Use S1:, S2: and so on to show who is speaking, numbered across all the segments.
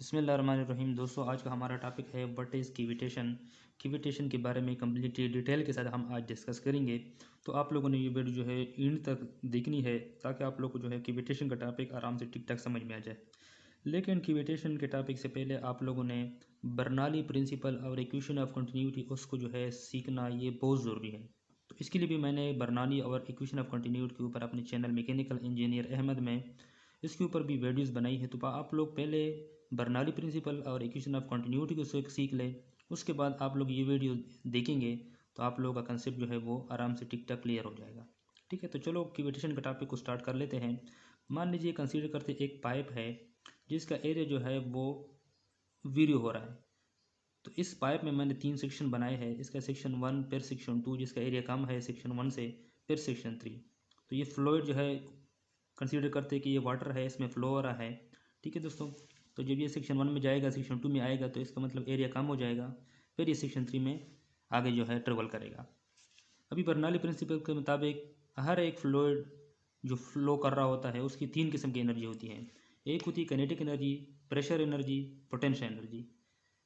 S1: बिस्मिल्लाहिर्रहमानिर्रहीम। दोस्तों, आज का हमारा टॉपिक है व्हाट इज़ कैविटेशन। कैविटेशन के बारे में कम्प्लीटली डिटेल के साथ हम आज डिस्कस करेंगे। तो आप लोगों ने ये वीडियो जो है एंड तक देखनी है ताकि आप लोग को जो है कैविटेशन का टॉपिक आराम से ठीक ठाक समझ में आ जाए। लेकिन कैविटेशन के टॉपिक से पहले आप लोगों ने बर्नौली प्रिंसिपल और इक्वेशन ऑफ कंटिन्यूटी उसको जो है सीखना ये बहुत ज़रूरी है। तो इसके लिए भी मैंने बर्नौली और इक्वेशन ऑफ कंटिन्यूटी के ऊपर अपने चैनल मैकेनिकल इंजीनियर अहमद में इसके ऊपर भी वीडियोज़ बनाई है। तो आप लोग पहले बर्नौली प्रिंसिपल और इक्वेशन ऑफ कंटिन्यूटी को सीख लें। उसके बाद आप लोग ये वीडियो देखेंगे तो आप लोगों का कंसेप्ट जो है वो आराम से टिक टाक क्लियर हो जाएगा। ठीक है, तो चलो कैविटेशन का टॉपिक को स्टार्ट कर लेते हैं। मान लीजिए कंसीडर करते एक पाइप है जिसका एरिया जो है वो वीडियो हो रहा है। तो इस पाइप में मैंने 3 सेक्शन बनाए हैं। इसका सेक्शन 1 फिर सेक्शन 2 जिसका एरिया कम है सेक्शन 1 से, फिर सेक्शन 3। तो ये फ्लूइड जो है कंसीडर करते हैं कि ये वाटर है, इसमें फ्लो हो रहा है। ठीक है दोस्तों, तो जब ये सेक्शन 1 में जाएगा सेक्शन 2 में आएगा तो इसका मतलब एरिया कम हो जाएगा, फिर ये सेक्शन 3 में आगे जो है ट्रेवल करेगा। अभी बर्नौली प्रिंसिपल के मुताबिक हर एक फ्लूइड जो फ्लो कर रहा होता है उसकी 3 किस्म की एनर्जी होती है। एक होती है kinetic energy, pressure energy, potential energy.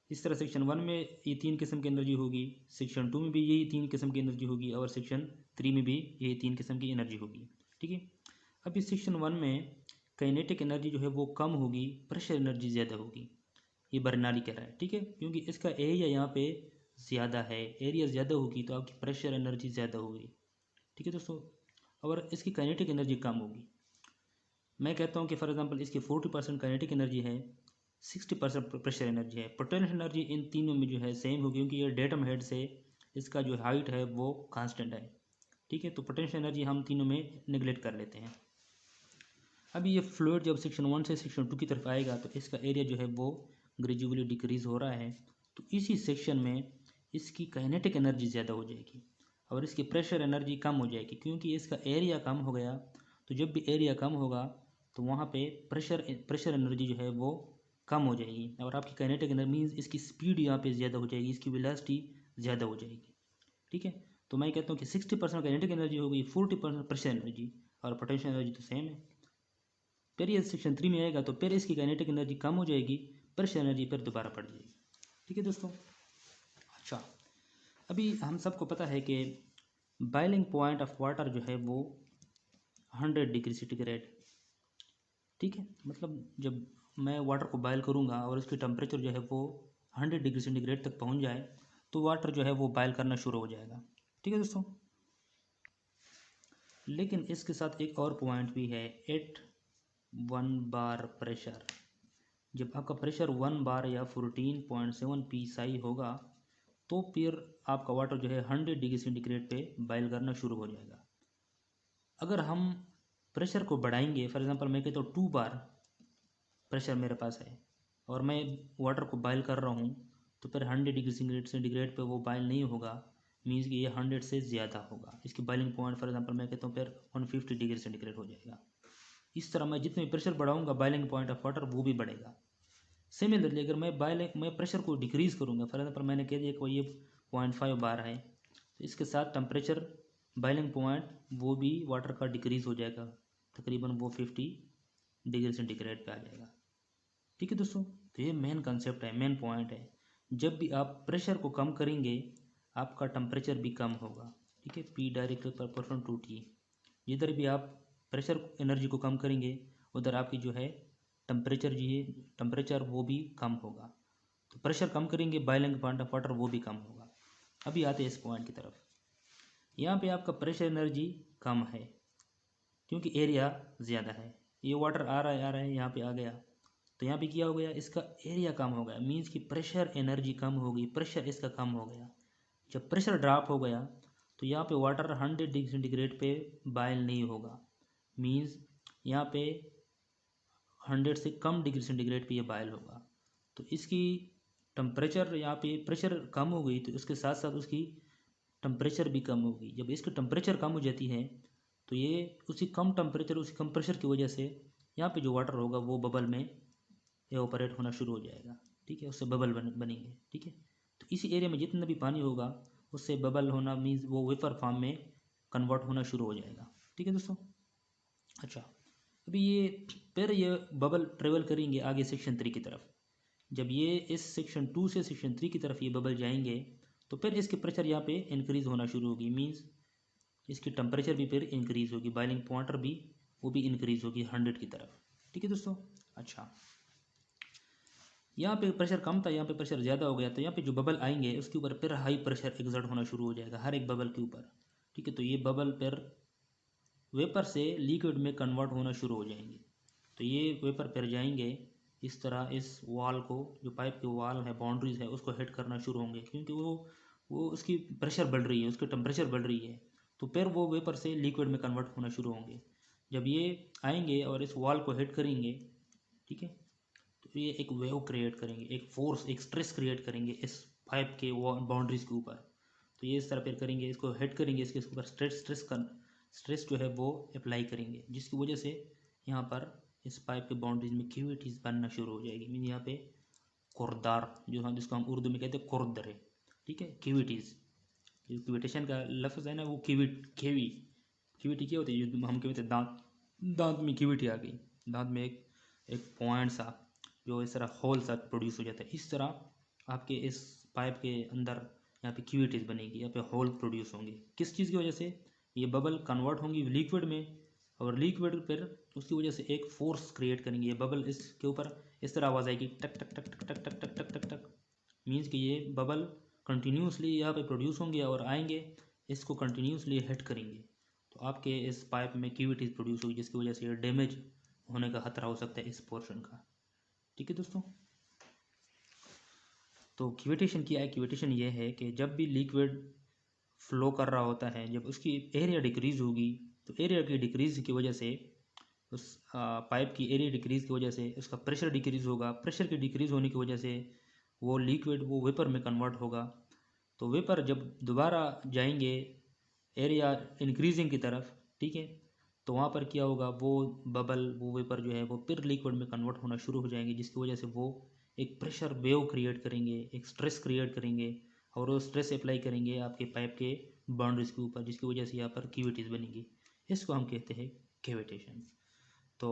S1: इस तरह सेक्शन 1 में ये 3 किस्म की एनर्जी होगी, सेक्शन 2 में भी यही 3 किस्म की एनर्जी होगी और सेक्शन 3 में भी यही 3 किस्म की एनर्जी होगी। ठीक है, अब इस सेक्शन 1 में काइनेटिक एनर्जी जो है वो कम होगी, प्रेशर एनर्जी ज़्यादा होगी। ये बर्नौली कह रहा है। ठीक है, क्योंकि इसका एरिया यहाँ पे ज़्यादा है, एरिया ज़्यादा होगी तो आपकी प्रेशर एनर्जी ज़्यादा होगी। ठीक है दोस्तों, और इसकी काइनेटिक एनर्जी कम होगी। मैं कहता हूँ कि फॉर एग्जांपल इसकी 40% काइनेटिक एनर्जी है, 60% प्रेशर एनर्जी है। पोटेंशियल एनर्जी इन तीनों में जो है सेम होगी क्योंकि ये डेटम हेड से इसका जो हाइट है वो कांस्टेंट है। ठीक है, तो पोटेंशियल एनर्जी हम तीनों में निगलेक्ट कर लेते हैं। अभी ये फ्लूइड जब सेक्शन 1 से सेक्शन 2 की तरफ आएगा तो इसका एरिया जो है वो ग्रेजुअली डिक्रीज़ हो रहा है। तो इसी सेक्शन में इसकी काइनेटिक एनर्जी ज़्यादा हो जाएगी और इसकी प्रेशर एनर्जी कम हो जाएगी क्योंकि इसका एरिया कम हो गया। तो जब भी एरिया कम होगा तो वहाँ पे प्रेशर एनर्जी जो है वो कम हो जाएगी और आपकी काइनेटिक एनर्जी मीन्स इसकी स्पीड यहाँ पे ज़्यादा हो जाएगी, इसकी वेलोसिटी ज़्यादा हो जाएगी। ठीक है, तो मैं कहता हूँ कि 60% काइनेटिक एनर्जी होगी, 40% प्रेशर एनर्जी और पोटेंशियल एनर्जी तो सेम है। फिर ये सेक्शन 3 में आएगा तो फिर इसकी काइनेटिक एनर्जी कम हो जाएगी, प्रेशर एनर्जी फिर दोबारा बढ़ जाएगी। ठीक है दोस्तों, अच्छा अभी हम सबको पता है कि बॉइलिंग पॉइंट ऑफ वाटर जो है वो 100 डिग्री सेंटीग्रेड। ठीक है, मतलब जब मैं वाटर को बॉयल करूँगा और उसकी टेम्परेचर जो है वो 100 डिग्री सेंटीग्रेड तक पहुँच जाए तो वाटर जो है वो बॉयल करना शुरू हो जाएगा। ठीक है दोस्तों, लेकिन इसके साथ एक और पॉइंट भी है, एट 1 बार प्रेशर। जब आपका प्रेशर 1 बार या 14.7 psi होगा तो फिर आपका वाटर जो है 100 डिग्री सेंटीग्रेड पे बॉयल करना शुरू हो जाएगा। अगर हम प्रेशर को बढ़ाएंगे, फॉर एग्जांपल मैं कहता हूँ 2 बार प्रेशर मेरे पास है और मैं वाटर को बॉयल कर रहा हूँ तो फिर 100 डिग्री सेंटीग्रेड पे वो बॉयल नहीं होगा, मीन्स कि ये 100 से ज़्यादा होगा। इसकी बॉइलिंग पॉइंट फॉर एग्जांपल मैं कहता हूँ फिर 150 डिग्री सेंटीग्रेड हो जाएगा। इस तरह मैं जितने प्रेशर बढ़ाऊंगा बॉइलिंग पॉइंट ऑफ वाटर वो भी बढ़ेगा। सिमिलरली अगर मैं प्रेशर को डिक्रीज़ करूँगा, फॉर एग्जांपल मैंने कह दिया कि ये 0.5 बार है तो इसके साथ टेम्परेचर बॉइलिंग पॉइंट वो भी वाटर का डिक्रीज़ हो जाएगा, तकरीबन वो 50 डिग्री सेंटीग्रेड पे आ जाएगा। ठीक है दोस्तों, तो ये मेन कंसेप्ट है, मेन पॉइंट है। जब भी आप प्रेशर को कम करेंगे आपका टेम्परेचर भी कम होगा। ठीक है, P directly proportional to T. जिधर भी आप प्रेशर एनर्जी को कम करेंगे उधर आपकी जो है टेम्परेचर वो भी कम होगा। तो प्रेशर कम करेंगे, बॉइलिंग पॉइंट ऑफ वाटर वो भी कम होगा। अभी आते हैं इस पॉइंट की तरफ। यहाँ पे आपका प्रेशर एनर्जी कम है क्योंकि एरिया ज़्यादा है। ये वाटर आ रहा है यहाँ पे आ गया तो यहाँ पे क्या हो गया, इसका एरिया कम हो गया, मीन्स कि प्रेशर एनर्जी कम होगी, प्रेशर इसका कम हो गया। जब प्रेशर ड्रॉप हो गया तो यहाँ पे वाटर 100 डिग्री सेंटीग्रेड पे बॉयल नहीं होगा, मीन्स यहाँ पे 100 से कम डिग्री सेंटीग्रेड पे ये बॉयल होगा। तो इसकी टेम्परेचर यहाँ पे प्रेशर कम हो गई तो उसके साथ साथ उसकी टेम्परेचर भी कम होगी। जब इसकी टेम्परेचर कम हो जाती है तो ये उसी कम टेम्परेचर उसी कम प्रेशर की वजह से यहाँ पे जो वाटर होगा वो बबल में एवापोरेट होना शुरू हो जाएगा। ठीक है, उससे बबल बनेंगे। ठीक है, तो इसी एरिया में जितना भी पानी होगा उससे बबल होना मीन्स वो वेपर फॉर्म में कन्वर्ट होना शुरू हो जाएगा। ठीक है दोस्तों, अच्छा अभी ये फिर ये बबल ट्रेवल करेंगे आगे सेक्शन 3 की तरफ। जब ये इस सेक्शन 2 से सेक्शन 3 की तरफ ये बबल जाएंगे तो फिर इसके प्रेशर यहाँ पे इंक्रीज़ होना शुरू होगी, मीन्स इसकी टेम्परेचर भी फिर इंक्रीज़ होगी, बॉइलिंग पॉइंट भी वो भी इंक्रीज़ होगी 100 की तरफ। ठीक है दोस्तों। अच्छा, यहाँ पे प्रेशर कम था, यहाँ पे प्रेशर ज़्यादा हो गया, तो यहाँ पे जो बबल आएंगे उसके ऊपर फिर हाई प्रेशर एक्सर्ट होना शुरू हो जाएगा हर एक बबल के ऊपर। ठीक है, तो ये बबल फिर वेपर से लिक्विड में कन्वर्ट होना शुरू हो जाएंगे। तो ये वेपर फिर जाएंगे इस तरह, इस वॉल को, जो पाइप की वॉल है, बाउंड्रीज है, उसको हिट करना शुरू होंगे, क्योंकि वो उसकी प्रेशर बढ़ रही है, उसकी टेम्परेचर बढ़ रही है, तो फिर वो वेपर से लिक्विड में कन्वर्ट होना शुरू होंगे। जब ये आएंगे और इस वॉल को हिट करेंगे, ठीक है, तो ये एक वेव क्रिएट करेंगे, एक फोर्स, एक स्ट्रेस क्रिएट करेंगे इस पाइप के बाउंड्रीज के ऊपर। तो ये इस तरह फिर करेंगे, इसको हिट करेंगे, इसके ऊपर स्ट्रेस जो है वो अप्लाई करेंगे, जिसकी वजह से यहाँ पर इस पाइप के बाउंड्रीज में क्यूविटीज़ बनना शुरू हो जाएगी। मीन यहाँ पे कुर्दार, जो हम जिसको हम उर्दू में कहते हैं कुर्दरे, ठीक है, क्यूविटीज़। जो क्यूविटेशन का लफ्ज़ है ना, वो क्यूविटी क्या होती है, जो हम कहते हैं दांत, दांत में क्यूविटी आ गई, दांत में एक एक पॉइंट सा, जो इस तरह होल सा प्रोड्यूस हो जाता है, इस तरह आपके इस पाइप के अंदर यहाँ पे क्यूविटीज़ बनेगी, यहाँ पे होल प्रोड्यूस होंगे। किस चीज़ की वजह से? ये बबल कन्वर्ट होंगी लिक्विड में, और लिक्विड फिर उसकी वजह से एक फोर्स क्रिएट करेंगे। ये बबल इसके ऊपर इस तरह आवाज़ आएगी, टक टक टक टक टक टक टक टक टक टक, मीन्स कि ये बबल कंटिन्यूसली यहाँ पे प्रोड्यूस होंगे और आएंगे, इसको कंटिन्यूसली हिट करेंगे, तो आपके इस पाइप में क्यूविटीज़ प्रोड्यूस होगी, जिसकी वजह से ये डैमेज होने का खतरा हो सकता है इस पोर्शन का। ठीक है दोस्तों। तो क्यूविटेशन क्या है? क्यूविटेशन ये है कि जब भी लिक्विड फ्लो कर रहा होता है, जब उसकी एरिया डिक्रीज़ होगी, तो एरिया की डिक्रीज़ की वजह से उस पाइप की एरिया डिक्रीज़ की वजह से उसका प्रेशर डिक्रीज़ होगा, प्रेशर की डिक्रीज़ होने की वजह से वो लिक्विड वो वेपर में कन्वर्ट होगा। तो वेपर जब दोबारा जाएंगे एरिया इंक्रीजिंग की तरफ, ठीक है, तो वहाँ पर क्या होगा, वो बबल, वो वेपर जो है वो फिर लिक्विड में कन्वर्ट होना शुरू हो जाएंगे, जिसकी वजह से वो एक प्रेशर वेव क्रिएट करेंगे, एक स्ट्रेस क्रिएट करेंगे, और वो स्ट्रेस अप्लाई करेंगे आपके पाइप के बाउंड्रीज के ऊपर, जिसकी वजह से यहाँ पर कैविटीज़ बनेंगी। इसको हम कहते हैं कैविटेशन। तो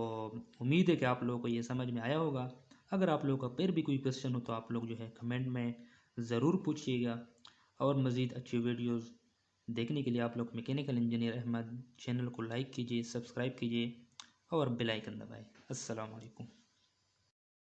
S1: उम्मीद है कि आप लोगों को ये समझ में आया होगा। अगर आप लोगों का फिर भी कोई क्वेश्चन हो तो आप लोग जो है कमेंट में ज़रूर पूछिएगा, और मज़ीद अच्छी वीडियोज़ देखने के लिए आप लोग मैकेनिकल इंजीनियर अहमद चैनल को लाइक कीजिए, सब्सक्राइब कीजिए और बेल आइकन दबाएं। अस्सलाम वालेकुम।